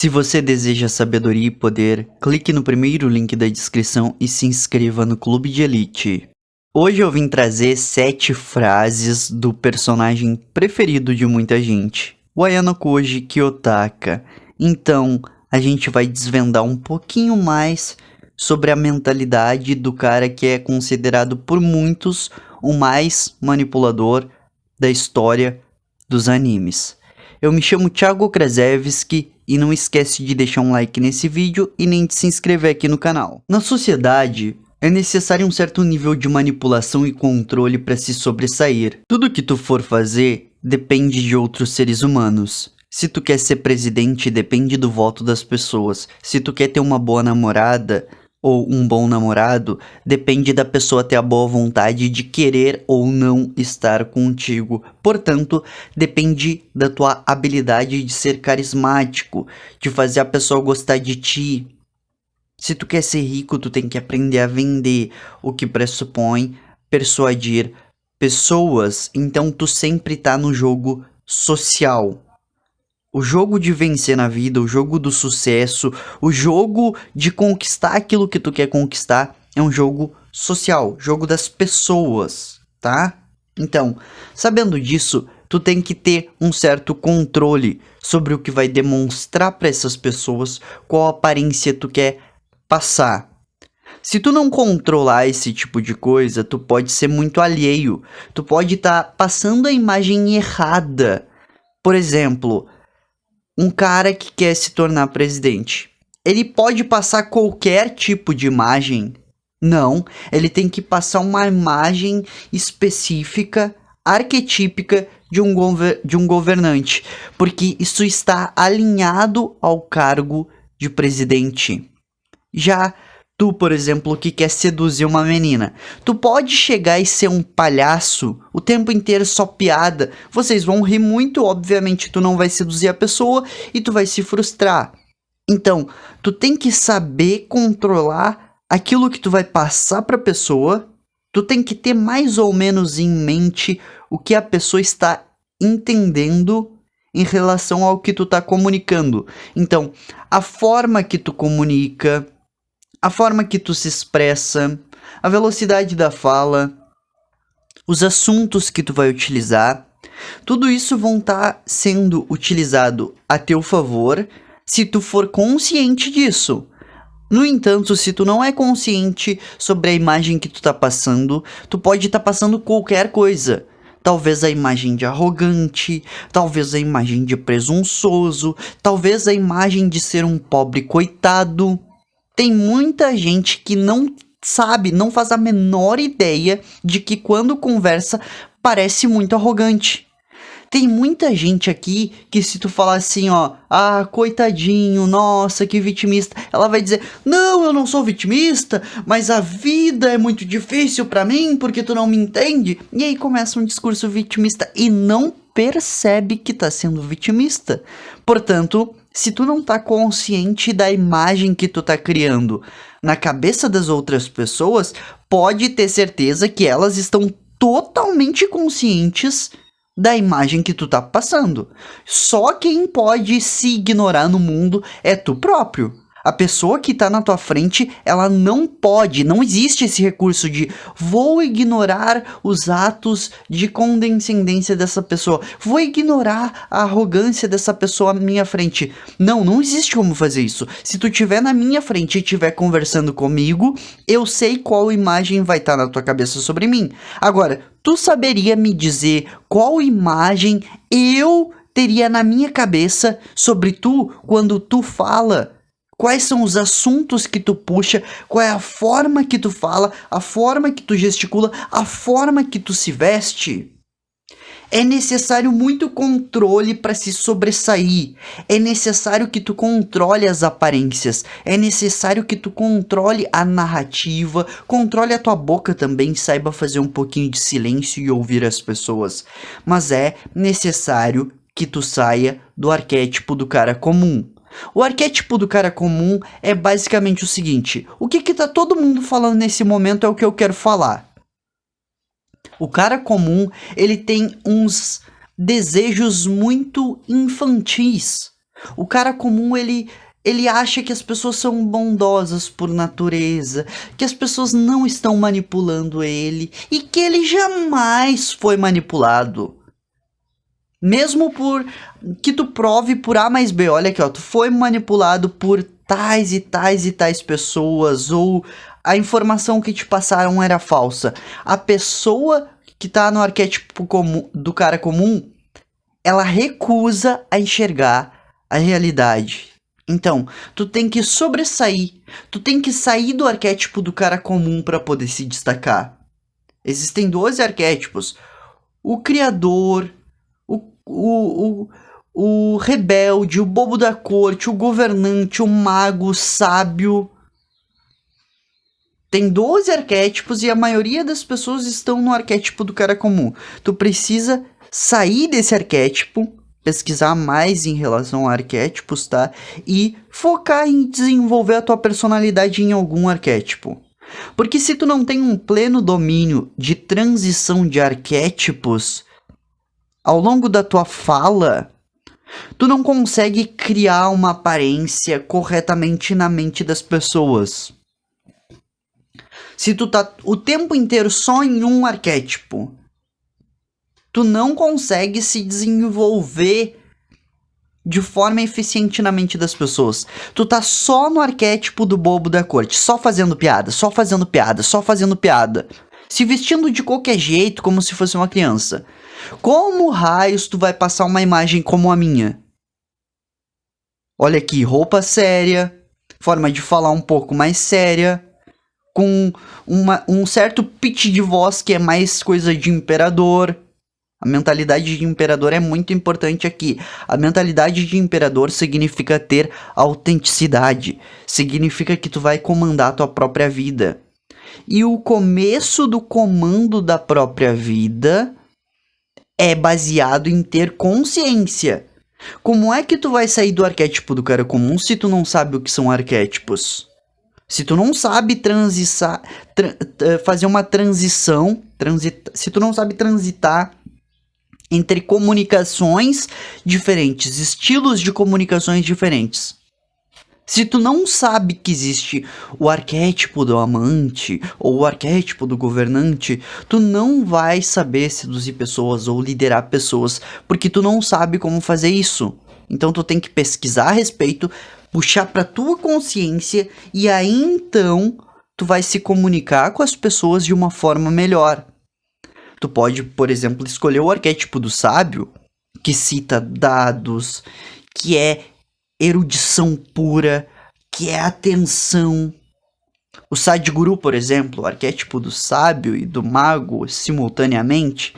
Se você deseja sabedoria e poder, clique no primeiro link da descrição e se inscreva no Clube de Elite. Hoje eu vim trazer 7 frases do personagem preferido de muita gente, o Ayano Koji Kiyotaka. Então, a gente vai desvendar um pouquinho mais sobre a mentalidade do cara que é considerado por muitos o mais manipulador da história dos animes. Eu me chamo Thiago Krasevski e não esquece de deixar um like nesse vídeo e nem de se inscrever aqui no canal. Na sociedade, é necessário um certo nível de manipulação e controle para se sobressair. Tudo que tu for fazer depende de outros seres humanos. Se tu quer ser presidente, depende do voto das pessoas. Se tu quer ter uma boa namorada ou um bom namorado, depende da pessoa ter a boa vontade de querer ou não estar contigo. Portanto, depende da tua habilidade de ser carismático, de fazer a pessoa gostar de ti. Se tu quer ser rico, tu tem que aprender a vender, o que pressupõe persuadir pessoas. Então, tu sempre tá no jogo social. O jogo de vencer na vida, o jogo do sucesso, o jogo de conquistar aquilo que tu quer conquistar é um jogo social, jogo das pessoas, tá? Então, sabendo disso, tu tem que ter um certo controle sobre o que vai demonstrar para essas pessoas, qual aparência tu quer passar. Se tu não controlar esse tipo de coisa, tu pode ser muito alheio, tu pode estar passando a imagem errada. Por exemplo, um cara que quer se tornar presidente, ele pode passar qualquer tipo de imagem? Não, ele tem que passar uma imagem específica, arquetípica de um governante, porque isso está alinhado ao cargo de presidente. Já tu, por exemplo, que quer seduzir uma menina, tu pode chegar e ser um palhaço o tempo inteiro, só piada. Vocês vão rir muito, obviamente tu não vai seduzir a pessoa e tu vai se frustrar. Então, tu tem que saber controlar aquilo que tu vai passar pra pessoa. Tu tem que ter mais ou menos em mente o que a pessoa está entendendo em relação ao que tu tá comunicando. Então, a forma que tu comunica, a forma que tu se expressa, a velocidade da fala, os assuntos que tu vai utilizar, tudo isso vão estar sendo utilizado a teu favor se tu for consciente disso. No entanto, se tu não é consciente sobre a imagem que tu tá passando, tu pode estar passando qualquer coisa. Talvez a imagem de arrogante, talvez a imagem de presunçoso, talvez a imagem de ser um pobre coitado. Tem muita gente que não sabe, não faz a menor ideia de que quando conversa parece muito arrogante. Tem muita gente aqui que se tu falar assim, ó, ah, coitadinho, nossa, que vitimista, ela vai dizer, não, eu não sou vitimista, mas a vida é muito difícil pra mim porque tu não me entende. E aí começa um discurso vitimista e não percebe que tá sendo vitimista. Portanto, se tu não tá consciente da imagem que tu tá criando na cabeça das outras pessoas, pode ter certeza que elas estão totalmente conscientes da imagem que tu tá passando. Só quem pode se ignorar no mundo é tu próprio. A pessoa que tá na tua frente, ela não pode, não existe esse recurso de vou ignorar os atos de condescendência dessa pessoa, vou ignorar a arrogância dessa pessoa à minha frente. Não, não existe como fazer isso. Se tu estiver na minha frente e estiver conversando comigo, eu sei qual imagem vai estar na tua cabeça sobre mim. Agora, tu saberia me dizer qual imagem eu teria na minha cabeça sobre tu quando tu fala? Quais são os assuntos que tu puxa, qual é a forma que tu fala, a forma que tu gesticula, a forma que tu se veste? É necessário muito controle para se sobressair. É necessário que tu controle as aparências. É necessário que tu controle a narrativa, controle a tua boca também, saiba fazer um pouquinho de silêncio e ouvir as pessoas. Mas é necessário que tu saia do arquétipo do cara comum. O arquétipo do cara comum é basicamente o seguinte: o que tá todo mundo falando nesse momento é o que eu quero falar. O cara comum, ele tem uns desejos muito infantis. O cara comum, ele acha que as pessoas são bondosas por natureza, que as pessoas não estão manipulando ele e que ele jamais foi manipulado. Mesmo por que tu prove por A mais B, olha aqui, ó, tu foi manipulado por tais e tais e tais pessoas, ou a informação que te passaram era falsa. A pessoa que tá no arquétipo comum, do cara comum, ela recusa a enxergar a realidade. Então, tu tem que sobressair, tu tem que sair do arquétipo do cara comum para poder se destacar. Existem 12 arquétipos: o criador, o rebelde, o bobo da corte, o governante, o mago, o sábio. Tem 12 arquétipos e a maioria das pessoas estão no arquétipo do cara comum. Tu precisa sair desse arquétipo, pesquisar mais em relação a arquétipos, tá? E focar em desenvolver a tua personalidade em algum arquétipo. Porque se tu não tem um pleno domínio de transição de arquétipos ao longo da tua fala, tu não consegue criar uma aparência corretamente na mente das pessoas. Se tu tá o tempo inteiro só em um arquétipo, tu não consegue se desenvolver de forma eficiente na mente das pessoas. Tu tá só no arquétipo do bobo da corte, só fazendo piada, só fazendo piada, só fazendo piada. Se vestindo de qualquer jeito, como se fosse uma criança. Como raios tu vai passar uma imagem como a minha? Olha aqui, roupa séria, forma de falar um pouco mais séria, com um certo pitch de voz que é mais coisa de imperador. A mentalidade de imperador é muito importante aqui. A mentalidade de imperador significa ter autenticidade. Significa que tu vai comandar a tua própria vida. E o começo do comando da própria vida é baseado em ter consciência. Como é que tu vai sair do arquétipo do cara comum se tu não sabe o que são arquétipos? Se tu não sabe fazer uma transição, se tu não sabe transitar entre comunicações diferentes, estilos de comunicações diferentes. Se tu não sabe que existe o arquétipo do amante ou o arquétipo do governante, tu não vai saber seduzir pessoas ou liderar pessoas, porque tu não sabe como fazer isso. Então tu tem que pesquisar a respeito, puxar pra tua consciência e aí então tu vai se comunicar com as pessoas de uma forma melhor. Tu pode, por exemplo, escolher o arquétipo do sábio, que cita dados, que é erudição pura, que é atenção. O Sadhguru, por exemplo, o arquétipo do sábio e do mago simultaneamente,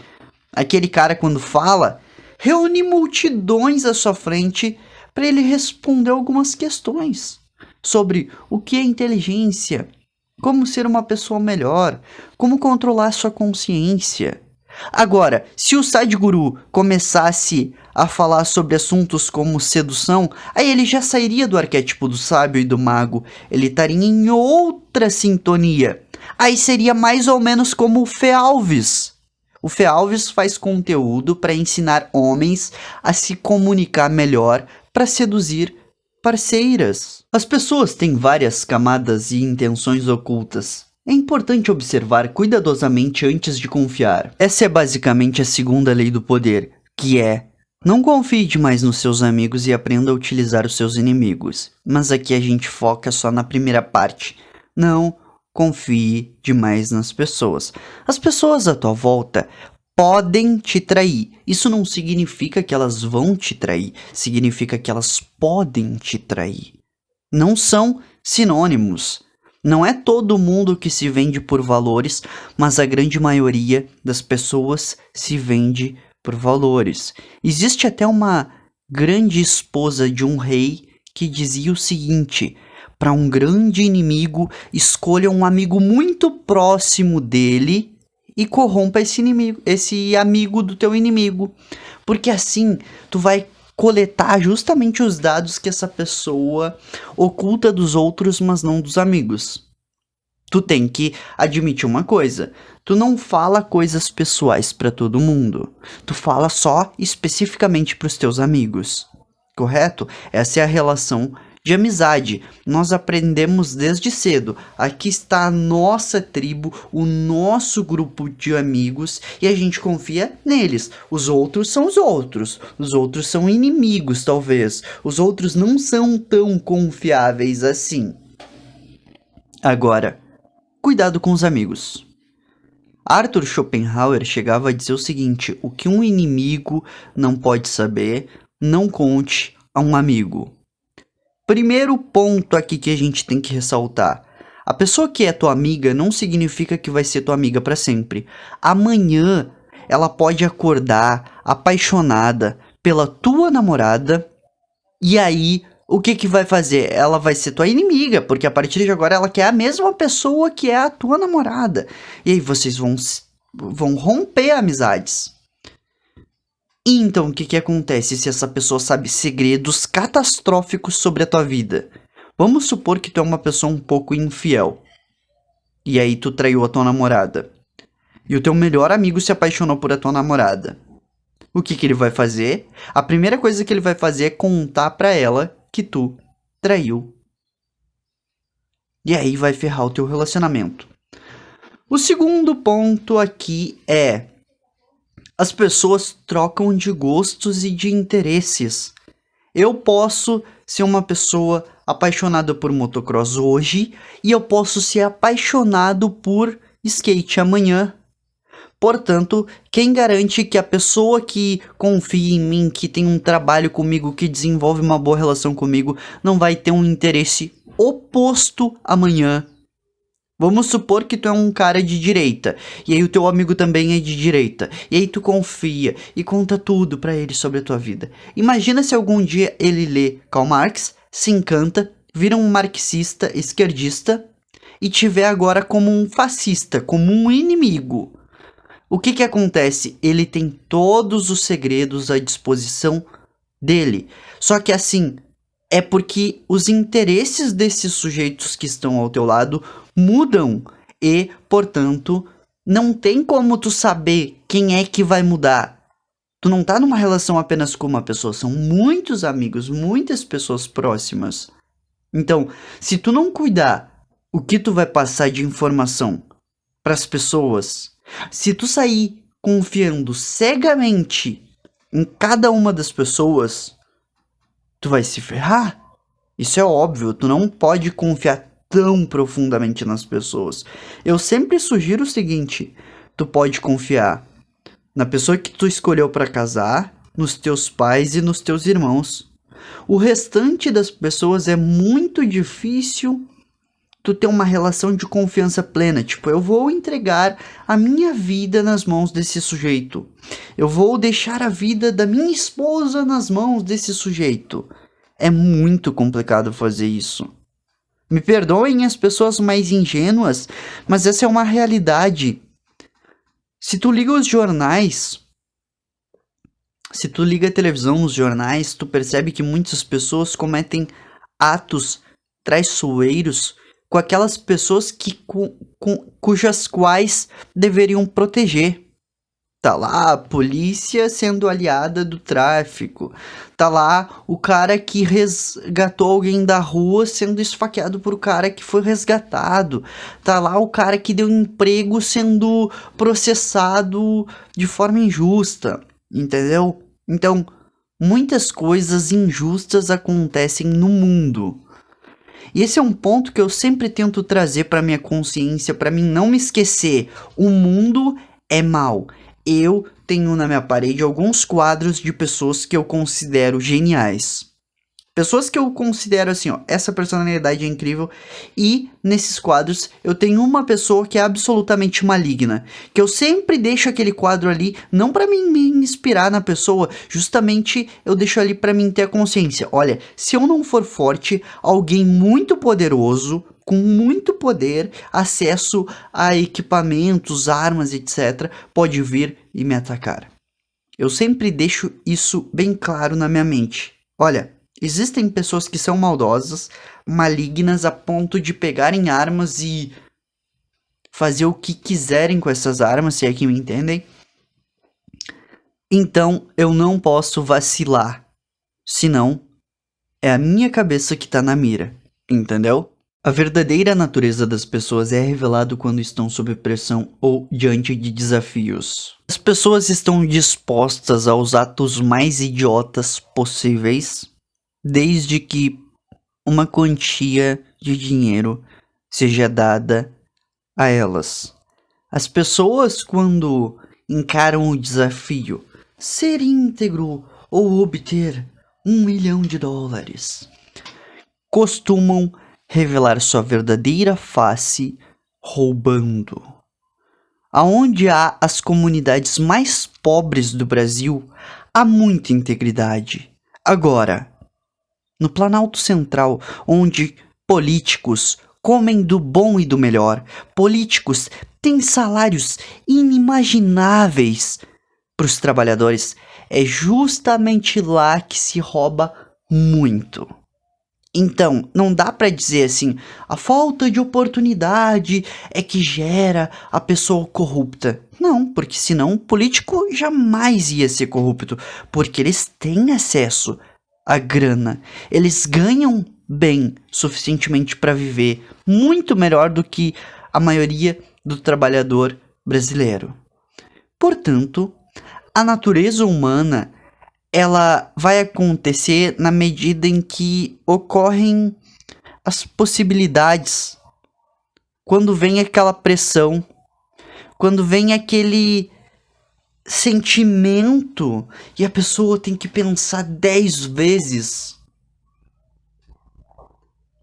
aquele cara quando fala, reúne multidões à sua frente para ele responder algumas questões sobre o que é inteligência, como ser uma pessoa melhor, como controlar sua consciência. Agora, se o Sadhguru começasse a falar sobre assuntos como sedução, aí ele já sairia do arquétipo do sábio e do mago, ele estaria em outra sintonia. Aí seria mais ou menos como o Fê Alves. O Fê Alves faz conteúdo para ensinar homens a se comunicar melhor para seduzir parceiras. As pessoas têm várias camadas e intenções ocultas. É importante observar cuidadosamente antes de confiar. Essa é basicamente a segunda lei do poder, que é: não confie demais nos seus amigos e aprenda a utilizar os seus inimigos. Mas aqui a gente foca só na primeira parte. Não confie demais nas pessoas. As pessoas à tua volta podem te trair. Isso não significa que elas vão te trair. Significa que elas podem te trair. Não são sinônimos. Não é todo mundo que se vende por valores, mas a grande maioria das pessoas se vende por valores. Existe até uma grande esposa de um rei que dizia o seguinte: para um grande inimigo, escolha um amigo muito próximo dele e corrompa esse amigo do teu inimigo. Porque assim, tu vai coletar justamente os dados que essa pessoa oculta dos outros, mas não dos amigos. Tu tem que admitir uma coisa: tu não fala coisas pessoais pra todo mundo. Tu fala só especificamente pros teus amigos. correto? Essa é a relação de amizade. Nós aprendemos desde cedo. Aqui está a nossa tribo, o nosso grupo de amigos e a gente confia neles. Os outros são os outros. Os outros são inimigos, talvez. Os outros não são tão confiáveis assim. Agora, cuidado com os amigos. Arthur Schopenhauer chegava a dizer o seguinte: o que um inimigo não pode saber, não conte a um amigo. Primeiro ponto aqui que a gente tem que ressaltar. A pessoa que é tua amiga não significa que vai ser tua amiga para sempre. Amanhã ela pode acordar apaixonada pela tua namorada e aí o que que vai fazer? Ela vai ser tua inimiga, porque a partir de agora ela quer a mesma pessoa que é a tua namorada. E aí vocês vão romper amizades. E então, o que que acontece se essa pessoa sabe segredos catastróficos sobre a tua vida? Vamos supor que tu é uma pessoa um pouco infiel. E aí tu traiu a tua namorada. E o teu melhor amigo se apaixonou por a tua namorada. O que que ele vai fazer? A primeira coisa que ele vai fazer é contar pra ela que tu traiu. E aí vai ferrar o teu relacionamento. O segundo ponto aqui é: as pessoas trocam de gostos e de interesses. Eu posso ser uma pessoa apaixonada por motocross hoje e eu posso ser apaixonado por skate amanhã. Portanto, quem garante que a pessoa que confia em mim, que tem um trabalho comigo, que desenvolve uma boa relação comigo, não vai ter um interesse oposto amanhã? Vamos supor que tu é um cara de direita, e aí o teu amigo também é de direita, e aí tu confia e conta tudo pra ele sobre a tua vida. Imagina se algum dia ele lê Karl Marx, se encanta, vira um marxista esquerdista e tiver agora como um fascista, como um inimigo. O que que acontece? Ele tem todos os segredos à disposição dele. Só que assim, é porque os interesses desses sujeitos que estão ao teu lado mudam e, portanto, não tem como tu saber quem é que vai mudar. Tu não tá numa relação apenas com uma pessoa, são muitos amigos, muitas pessoas próximas. Então, se tu não cuidar o que tu vai passar de informação para as pessoas, se tu sair confiando cegamente em cada uma das pessoas, tu vai se ferrar. Isso é óbvio, tu não pode confiar tão profundamente nas pessoas. Eu sempre sugiro o seguinte: tu pode confiar na pessoa que tu escolheu para casar, nos teus pais e nos teus irmãos. O restante das pessoas é muito difícil tu ter uma relação de confiança plena. Tipo, eu vou entregar a minha vida nas mãos desse sujeito. Eu vou deixar a vida da minha esposa nas mãos desse sujeito. É muito complicado fazer isso. Me perdoem as pessoas mais ingênuas, mas essa é uma realidade. Se tu liga os jornais, se tu liga a televisão nos jornais, tu percebe que muitas pessoas cometem atos traiçoeiros com aquelas pessoas cujas quais deveriam proteger. Tá lá a polícia sendo aliada do tráfico. Tá lá o cara que resgatou alguém da rua sendo esfaqueado por o cara que foi resgatado. Tá lá o cara que deu emprego sendo processado de forma injusta. Entendeu? Então, muitas coisas injustas acontecem no mundo. E esse é um ponto que eu sempre tento trazer para minha consciência, para mim não me esquecer. O mundo é mau. Eu tenho na minha parede alguns quadros de pessoas que eu considero geniais. Pessoas que eu considero assim, ó, essa personalidade é incrível. E nesses quadros eu tenho uma pessoa que é absolutamente maligna. Que eu sempre deixo aquele quadro ali, não pra mim me inspirar na pessoa, justamente eu deixo ali pra mim ter a consciência. Olha, se eu não for forte, alguém muito poderoso, com muito poder, acesso a equipamentos, armas, etc., pode vir e me atacar. Eu sempre deixo isso bem claro na minha mente. Olha, existem pessoas que são maldosas, malignas a ponto de pegarem armas e fazer o que quiserem com essas armas, se é que me entendem. Então eu não posso vacilar. Senão, é a minha cabeça que tá na mira, entendeu? A verdadeira natureza das pessoas é revelada quando estão sob pressão ou diante de desafios. As pessoas estão dispostas aos atos mais idiotas possíveis, desde que uma quantia de dinheiro seja dada a elas. As pessoas, quando encaram o desafio ser íntegro ou obter US$ 1 milhão, costumam revelar sua verdadeira face roubando. Aonde há as comunidades mais pobres do Brasil, há muita integridade. Agora, no Planalto Central, onde políticos comem do bom e do melhor, políticos têm salários inimagináveis para os trabalhadores, é justamente lá que se rouba muito. Então, não dá para dizer assim, a falta de oportunidade é que gera a pessoa corrupta. Não, porque senão o político jamais ia ser corrupto, porque eles têm acesso à grana. Eles ganham bem suficientemente para viver muito melhor do que a maioria do trabalhador brasileiro. Portanto, a natureza humana ela vai acontecer na medida em que ocorrem as possibilidades. Quando vem aquela pressão, quando vem aquele sentimento e a pessoa tem que pensar 10 vezes.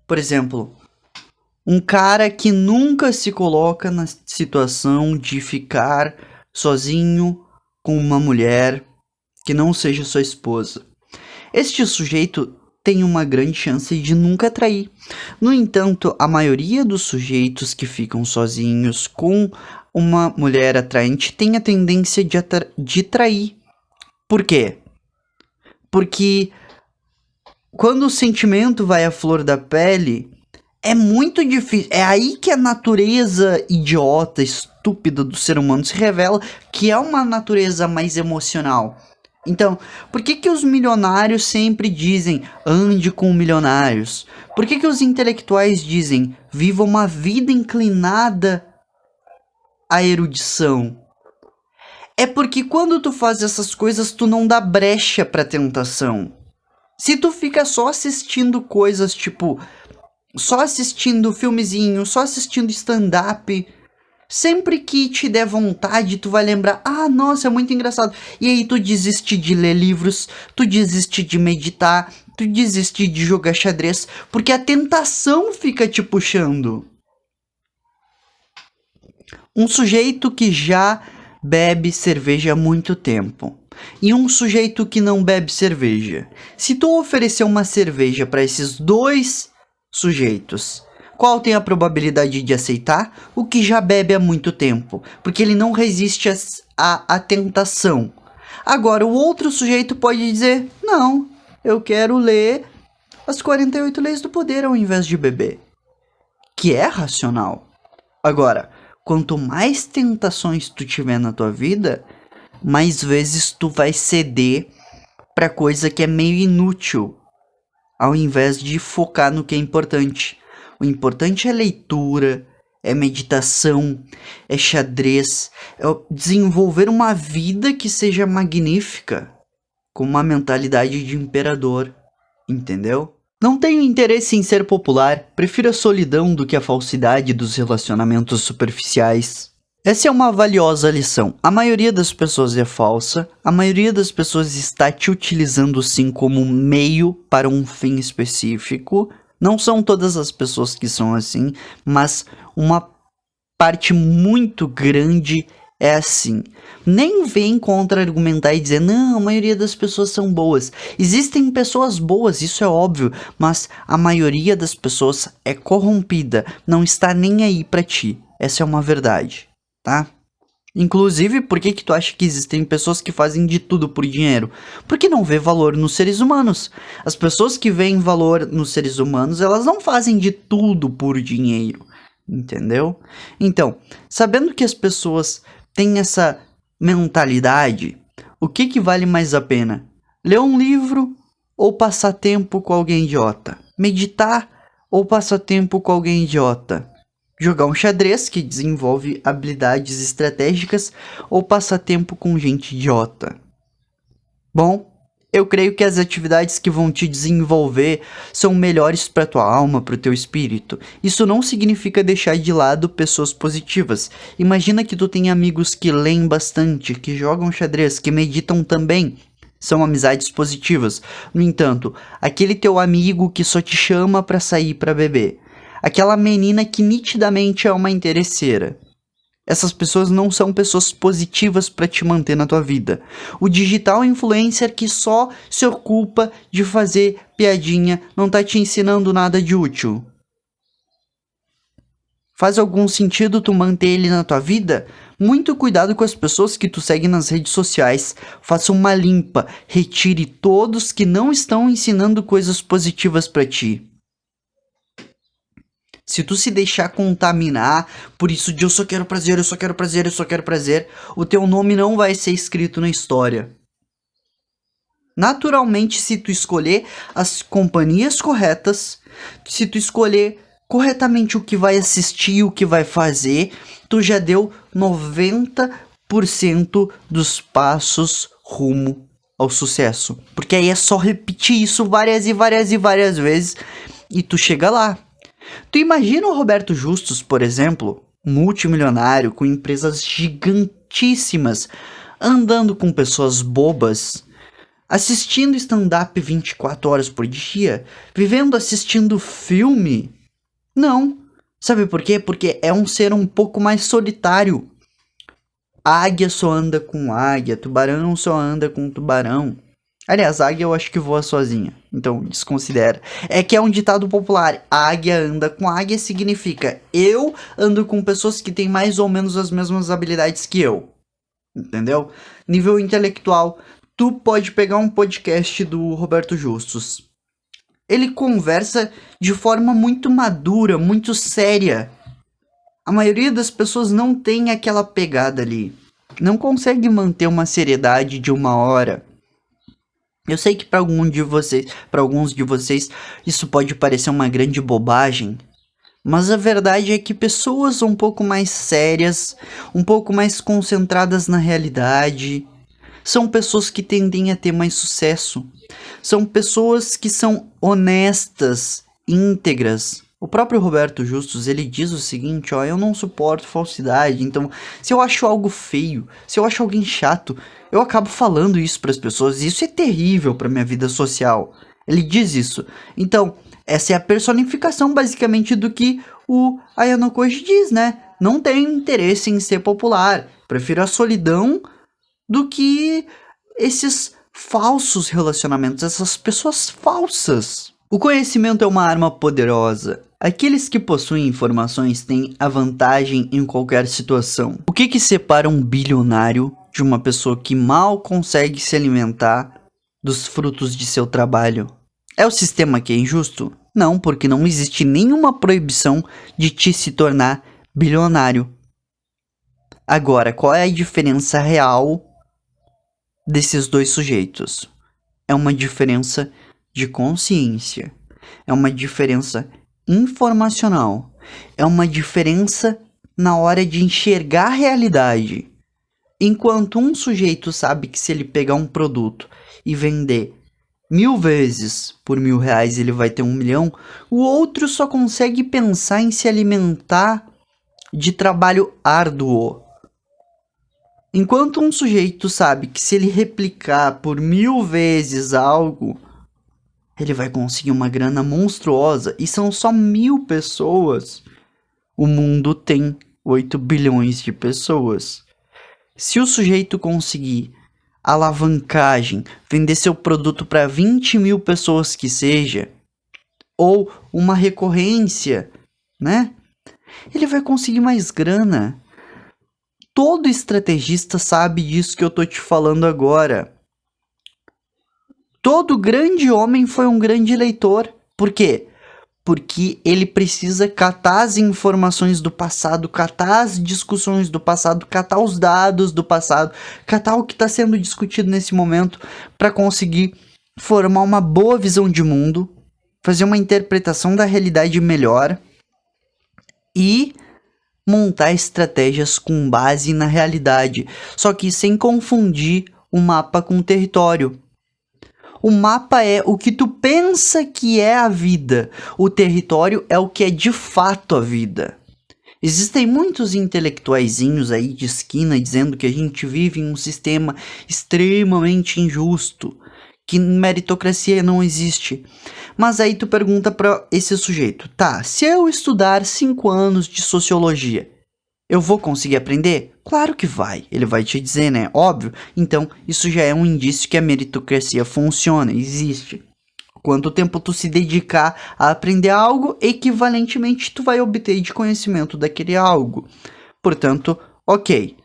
Por exemplo, um cara que nunca se coloca na situação de ficar sozinho com uma mulher que não seja sua esposa. Este sujeito tem uma grande chance de nunca trair. No entanto, a maioria dos sujeitos que ficam sozinhos com uma mulher atraente tem a tendência de trair. Por quê? Porque quando o sentimento vai à flor da pele, é muito difícil. É aí que a natureza idiota, estúpida do ser humano se revela, que é uma natureza mais emocional. Então, por que os milionários sempre dizem ande com milionários? Por que os intelectuais dizem viva uma vida inclinada à erudição? É porque quando tu faz essas coisas, tu não dá brecha pra tentação. Se tu fica só assistindo coisas tipo, só assistindo filmezinho, só assistindo stand-up, sempre que te der vontade, tu vai lembrar, ah, nossa, é muito engraçado. E aí tu desiste de ler livros, tu desiste de meditar, tu desiste de jogar xadrez, porque a tentação fica te puxando. Um sujeito que já bebe cerveja há muito tempo e um sujeito que não bebe cerveja. Se tu oferecer uma cerveja para esses dois sujeitos, qual tem a probabilidade de aceitar? O que já bebe há muito tempo, porque ele não resiste à tentação. Agora, o outro sujeito pode dizer, não, eu quero ler as 48 leis do poder ao invés de beber, que é racional. Agora, quanto mais tentações tu tiver na tua vida, mais vezes tu vai ceder para coisa que é meio inútil, ao invés de focar no que é importante. O importante é leitura, é meditação, é xadrez, é desenvolver uma vida que seja magnífica, com uma mentalidade de imperador, entendeu? Não tenho interesse em ser popular, prefiro a solidão do que a falsidade dos relacionamentos superficiais. Essa é uma valiosa lição. A maioria das pessoas é falsa, a maioria das pessoas está te utilizando sim como meio para um fim específico. Não são todas as pessoas que são assim, mas uma parte muito grande é assim. Nem vem contra-argumentar e dizer, não, a maioria das pessoas são boas. Existem pessoas boas, isso é óbvio, mas a maioria das pessoas é corrompida, não está nem aí pra ti. Essa é uma verdade, tá? Inclusive, por que tu acha que existem pessoas que fazem de tudo por dinheiro? Porque não vê valor nos seres humanos. As pessoas que veem valor nos seres humanos, elas não fazem de tudo por dinheiro, entendeu? Então, sabendo que as pessoas têm essa mentalidade, o que vale mais a pena? Ler um livro ou passar tempo com alguém idiota? Meditar ou passar tempo com alguém idiota? Jogar um xadrez que desenvolve habilidades estratégicas ou passar tempo com gente idiota? Bom, eu creio que as atividades que vão te desenvolver são melhores para tua alma, para o teu espírito. Isso não significa deixar de lado pessoas positivas. Imagina que tu tem amigos que leem bastante, que jogam xadrez, que meditam também. São amizades positivas. No entanto, aquele teu amigo que só te chama para sair para beber, aquela menina que nitidamente é uma interesseira, essas pessoas não são pessoas positivas para te manter na tua vida. O digital influencer que só se ocupa de fazer piadinha não tá te ensinando nada de útil. Faz algum sentido tu manter ele na tua vida? Muito cuidado com as pessoas que tu segue nas redes sociais. Faça uma limpa, retire todos que não estão ensinando coisas positivas para ti. Se tu se deixar contaminar por isso de eu só quero prazer, eu só quero prazer, eu só quero prazer, o teu nome não vai ser escrito na história. Naturalmente, se tu escolher as companhias corretas, se tu escolher corretamente o que vai assistir e o que vai fazer, tu já deu 90% dos passos rumo ao sucesso. Porque aí é só repetir isso várias e várias e várias vezes e tu chega lá. Tu imagina o Roberto Justus, por exemplo, multimilionário, com empresas gigantíssimas, andando com pessoas bobas, assistindo stand-up 24 horas por dia, vivendo assistindo filme? Não. Sabe por quê? Porque é um ser um pouco mais solitário. A águia só anda com águia, tubarão só anda com tubarão. Aliás, a águia eu acho que voa sozinha, então desconsidera. É que é um ditado popular, a águia anda com águia significa eu ando com pessoas que têm mais ou menos as mesmas habilidades que eu. Entendeu? Nível intelectual, tu pode pegar um podcast do Roberto Justus. Ele conversa de forma muito madura, muito séria. A maioria das pessoas não tem aquela pegada ali. Não consegue manter uma seriedade de 1 hora. Eu sei que para alguns de vocês, isso pode parecer uma grande bobagem, mas a verdade é que pessoas um pouco mais sérias, um pouco mais concentradas na realidade, são pessoas que tendem a ter mais sucesso. São pessoas que são honestas, íntegras. O próprio Roberto Justus, ele diz o seguinte, eu não suporto falsidade, então se eu acho algo feio, se eu acho alguém chato, eu acabo falando isso para as pessoas, e isso é terrível para minha vida social. Ele diz isso. Então, essa é a personificação basicamente do que o Ayano Koji diz, né? Não tenho interesse em ser popular, prefiro a solidão do que esses falsos relacionamentos, essas pessoas falsas. O conhecimento é uma arma poderosa. Aqueles que possuem informações têm a vantagem em qualquer situação. O que separa um bilionário de uma pessoa que mal consegue se alimentar dos frutos de seu trabalho? É o sistema que é injusto? Não, porque não existe nenhuma proibição de te se tornar bilionário. Agora, qual é a diferença real desses dois sujeitos? É uma diferença de consciência, é uma diferença informacional, é uma diferença na hora de enxergar a realidade. Enquanto um sujeito sabe que se ele pegar um produto e vender 1000 vezes por R$1.000 ele vai ter 1 milhão, o outro só consegue pensar em se alimentar de trabalho árduo. Enquanto um sujeito sabe que se ele replicar por 1000 vezes algo, ele vai conseguir uma grana monstruosa, e são só 1000 pessoas. O mundo tem 8 bilhões de pessoas. Se o sujeito conseguir alavancagem, vender seu produto para 20.000 pessoas que seja, ou uma recorrência, né? Ele vai conseguir mais grana. Todo estrategista sabe disso que eu tô te falando agora. Todo grande homem foi um grande leitor. Por quê? Porque ele precisa catar as informações do passado, catar as discussões do passado, catar os dados do passado, catar o que está sendo discutido nesse momento para conseguir formar uma boa visão de mundo, fazer uma interpretação da realidade melhor e montar estratégias com base na realidade, só que sem confundir o mapa com o território. O mapa é o que tu pensa que é a vida, o território é o que é de fato a vida. Existem muitos intelectuaizinhos aí de esquina dizendo que a gente vive em um sistema extremamente injusto, que meritocracia não existe. Mas aí tu pergunta para esse sujeito, tá, se eu estudar 5 anos de sociologia, eu vou conseguir aprender? Claro que vai, ele vai te dizer, né? Óbvio. Então, isso já é um indício que a meritocracia funciona, existe. Quanto tempo tu se dedicar a aprender algo, equivalentemente tu vai obter de conhecimento daquele algo. Portanto, ok.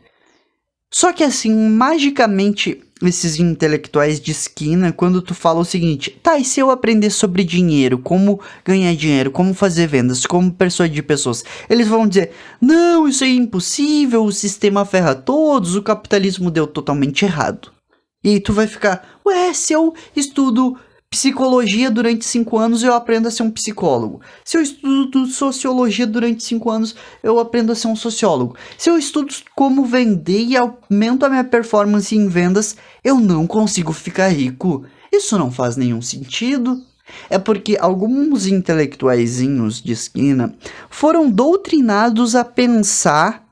Só que assim, magicamente, esses intelectuais de esquina, quando tu fala o seguinte, tá, e se eu aprender sobre dinheiro, como ganhar dinheiro, como fazer vendas, como persuadir pessoas, eles vão dizer, não, isso é impossível, o sistema ferra todos, o capitalismo deu totalmente errado. E aí tu vai ficar, ué, se eu estudo psicologia durante 5 anos, eu aprendo a ser um psicólogo. Se eu estudo sociologia durante 5 anos, eu aprendo a ser um sociólogo. Se eu estudo como vender e aumento a minha performance em vendas, eu não consigo ficar rico. Isso não faz nenhum sentido. É porque alguns intelectuaizinhos de esquina foram doutrinados a pensar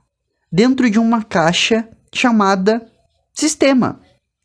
dentro de uma caixa chamada sistema.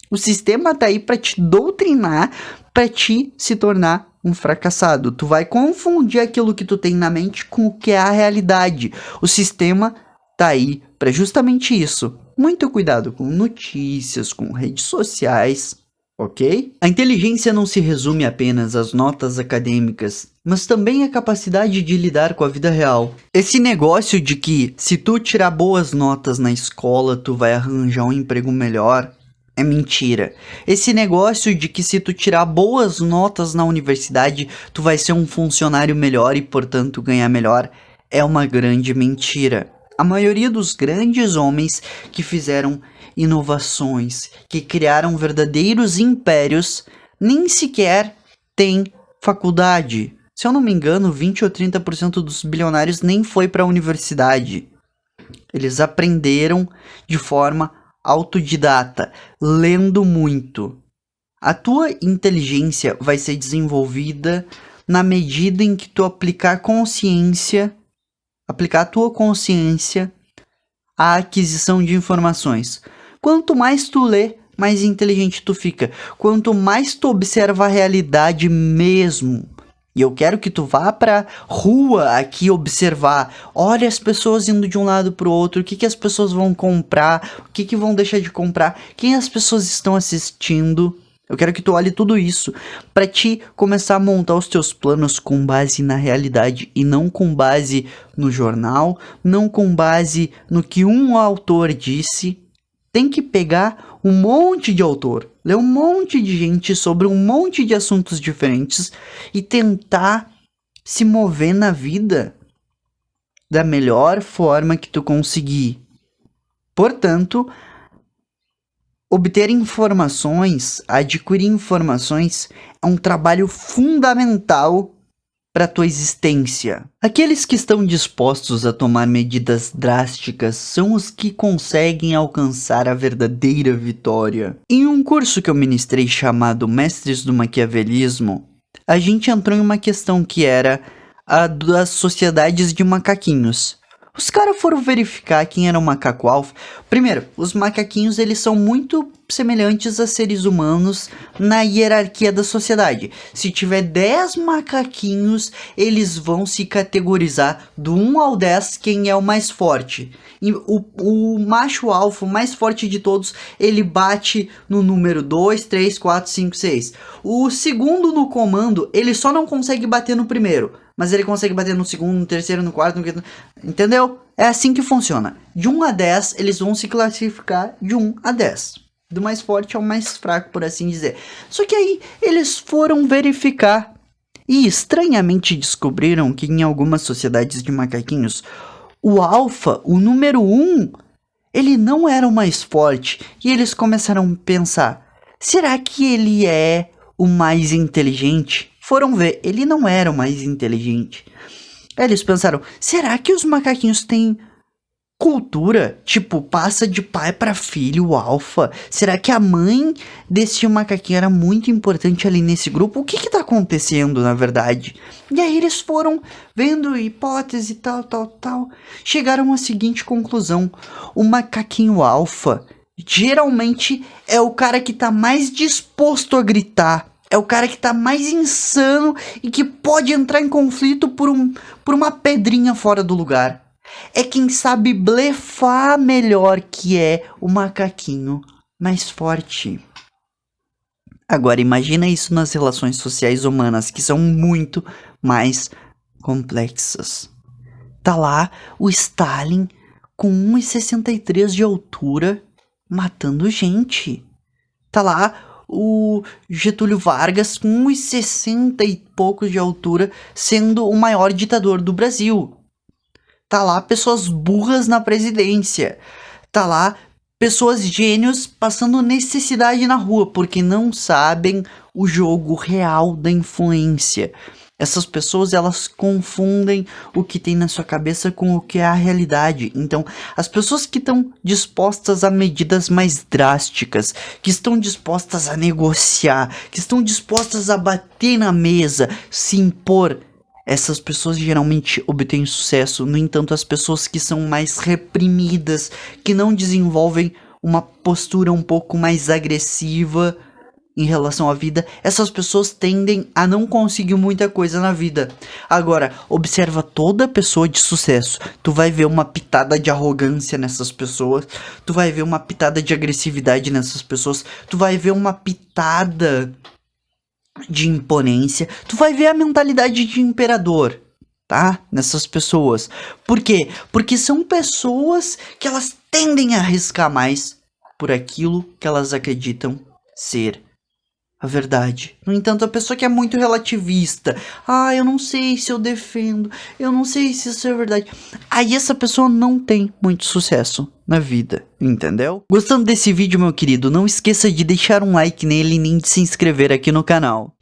O sistema tá aí para te doutrinar, para te se tornar um fracassado. Tu vai confundir aquilo que tu tem na mente com o que é a realidade. O sistema tá aí para justamente isso. Muito cuidado com notícias, com redes sociais, ok? A inteligência não se resume apenas às notas acadêmicas, mas também à capacidade de lidar com a vida real. Esse negócio de que se tu tirar boas notas na escola, tu vai arranjar um emprego melhor, é mentira. Esse negócio de que se tu tirar boas notas na universidade, tu vai ser um funcionário melhor e, portanto, ganhar melhor, é uma grande mentira. A maioria dos grandes homens que fizeram inovações, que criaram verdadeiros impérios, nem sequer têm faculdade. Se eu não me engano, 20 ou 30% dos bilionários nem foi para a universidade. Eles aprenderam de forma autodidata, lendo muito. A tua inteligência vai ser desenvolvida na medida em que tu aplicar a tua consciência à aquisição de informações. Quanto mais tu lê, mais inteligente tu fica. Quanto mais tu observa a realidade mesmo. E eu quero que tu vá pra rua aqui observar. Olha as pessoas indo de um lado pro outro. O que as pessoas vão comprar. O que vão deixar de comprar. Quem as pessoas estão assistindo. Eu quero que tu olhe tudo isso pra te começar a montar os teus planos com base na realidade. E não com base no jornal. Não com base no que um autor disse. Tem que pegar um monte de autor, ler um monte de gente sobre um monte de assuntos diferentes e tentar se mover na vida da melhor forma que tu conseguir. Portanto, obter informações, adquirir informações é um trabalho fundamental para a tua existência. Aqueles que estão dispostos a tomar medidas drásticas são os que conseguem alcançar a verdadeira vitória. Em um curso que eu ministrei chamado Mestres do Maquiavelismo, a gente entrou em uma questão que era a das sociedades de macaquinhos. Os caras foram verificar quem era o macaco alfa. Primeiro, os macaquinhos eles são muito semelhantes a seres humanos na hierarquia da sociedade. Se tiver 10 macaquinhos, eles vão se categorizar do 1 ao 10 quem é o mais forte. E o macho alfa, o mais forte de todos, ele bate no número 2, 3, 4, 5, 6. O segundo no comando, ele só não consegue bater no primeiro. Mas ele consegue bater no segundo, no terceiro, no quarto, no quinto. Entendeu? É assim que funciona. De 1 a 10, eles vão se classificar de 1 a 10. Do mais forte ao mais fraco, por assim dizer. Só que aí, eles foram verificar. E estranhamente descobriram que em algumas sociedades de macaquinhos, o alfa, o número 1, ele não era o mais forte. E eles começaram a pensar, será que ele é o mais inteligente. Foram ver, ele não era o mais inteligente. Aí eles pensaram, será que os macaquinhos têm cultura? Tipo, passa de pai para filho, alfa? Será que a mãe desse macaquinho era muito importante ali nesse grupo? O que tá acontecendo, na verdade? E aí eles foram vendo hipótese, tal. Chegaram à seguinte conclusão. O macaquinho alfa geralmente é o cara que tá mais disposto a gritar. É o cara que tá mais insano e que pode entrar em conflito por uma pedrinha fora do lugar. É quem sabe blefar melhor, que é o macaquinho mais forte. Agora imagina isso nas relações sociais humanas, que são muito mais complexas. Tá lá o Stalin com 1,63 de altura matando gente. Tá lá o Getúlio Vargas com 1,60 e poucos de altura sendo o maior ditador do Brasil. Tá lá pessoas burras na presidência. Tá lá pessoas gênios passando necessidade na rua porque não sabem o jogo real da influência. Essas pessoas, elas confundem o que tem na sua cabeça com o que é a realidade. Então, as pessoas que estão dispostas a medidas mais drásticas, que estão dispostas a negociar, que estão dispostas a bater na mesa, se impor, essas pessoas geralmente obtêm sucesso. No entanto, as pessoas que são mais reprimidas, que não desenvolvem uma postura um pouco mais agressiva em relação à vida, essas pessoas tendem a não conseguir muita coisa na vida. Agora, observa toda pessoa de sucesso. Tu vai ver uma pitada de arrogância nessas pessoas. Tu vai ver uma pitada de agressividade nessas pessoas. Tu vai ver uma pitada de imponência. Tu vai ver a mentalidade de imperador, tá? Nessas pessoas. Por quê? Porque são pessoas que elas tendem a arriscar mais por aquilo que elas acreditam ser a verdade. No entanto, a pessoa que é muito relativista, eu não sei se eu defendo, eu não sei se isso é verdade, aí essa pessoa não tem muito sucesso na vida, entendeu? Gostando desse vídeo, meu querido, não esqueça de deixar um like nele e nem de se inscrever aqui no canal.